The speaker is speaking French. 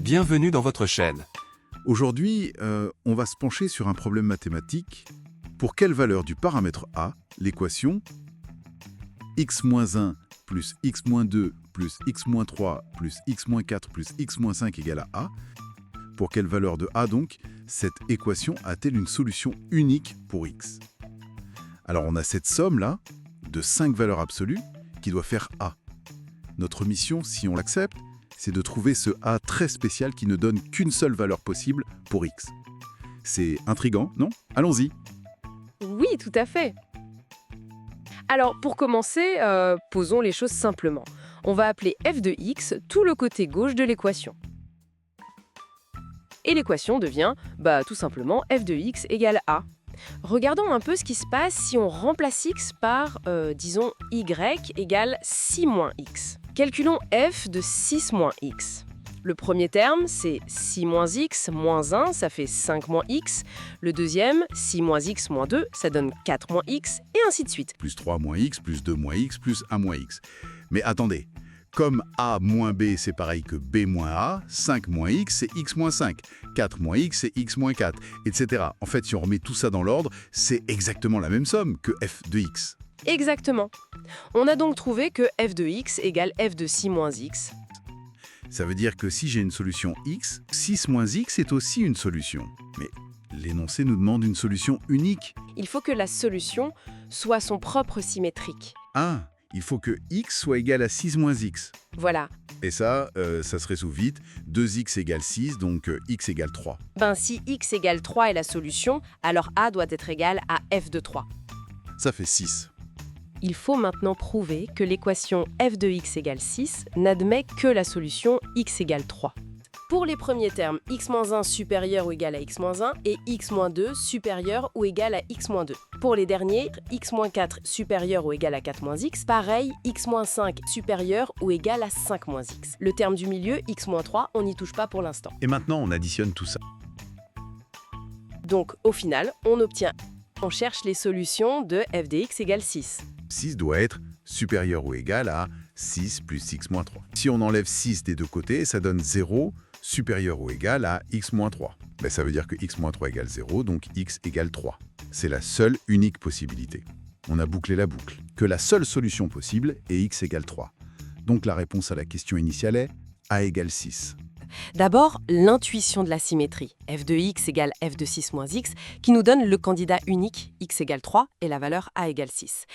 Bienvenue dans votre chaîne. Aujourd'hui, on va se pencher sur un problème mathématique. Pour quelle valeur du paramètre a, l'équation x-1 plus x-2 plus x-3 plus x-4 plus x-5 égale à a, pour quelle valeur de a donc, cette équation a-t-elle une solution unique pour x? Alors on a cette somme-là, de 5 valeurs absolues, qui doit faire a. Notre mission, si on l'accepte, c'est de trouver ce a très spécial qui ne donne qu'une seule valeur possible pour x. C'est intriguant, non? Allons-y. Oui, tout à fait. Alors, pour commencer, posons les choses simplement. On va appeler f de x tout le côté gauche de l'équation. Et l'équation devient, tout simplement, f de x égale a. Regardons un peu ce qui se passe si on remplace x par, disons, y égale 6 moins x. Calculons f de 6 moins x. Le premier terme, c'est 6 moins x moins 1, ça fait 5 moins x. Le deuxième, 6 moins x moins 2, ça donne 4 moins x, et ainsi de suite. Plus 3 moins x, plus 2 moins x, plus 1 moins x. Mais attendez, comme a moins b c'est pareil que b moins a, 5 moins x c'est x moins 5, 4 moins x c'est x moins 4, etc. En fait, si on remet tout ça dans l'ordre, c'est exactement la même somme que f de x. Exactement. On a donc trouvé que f de x égale f de 6 moins x. Ça veut dire que si j'ai une solution x, 6 moins x est aussi une solution. Mais l'énoncé nous demande une solution unique. Il faut que la solution soit son propre symétrique. Ah, il faut que x soit égal à 6 moins x. Voilà. Et ça se résout vite. 2x égale 6, donc x égale 3. Si x égale 3 est la solution, alors a doit être égal à f de 3. Ça fait 6. Il faut maintenant prouver que l'équation f de x égale 6 n'admet que la solution x égale 3. Pour les premiers termes, x-1 supérieur ou égal à x-1 et x-2 supérieur ou égal à x-2. Pour les derniers, x-4 supérieur ou égal à 4-x, pareil, x-5 supérieur ou égal à 5-x. Le terme du milieu, x-3, on n'y touche pas pour l'instant. Et maintenant, on additionne tout ça. Donc, au final, on cherche les solutions de f de x égale 6. 6 doit être supérieur ou égal à 6 plus x moins 3. Si on enlève 6 des deux côtés, ça donne 0 supérieur ou égal à x moins 3. Ça veut dire que x moins 3 égale 0, donc x égale 3. C'est la seule unique possibilité. On a bouclé la boucle. Que la seule solution possible est x égale 3. Donc la réponse à la question initiale est a égale 6. D'abord, l'intuition de la symétrie, f de x égale f de 6 moins x, qui nous donne le candidat unique, x égale 3, et la valeur a égale 6.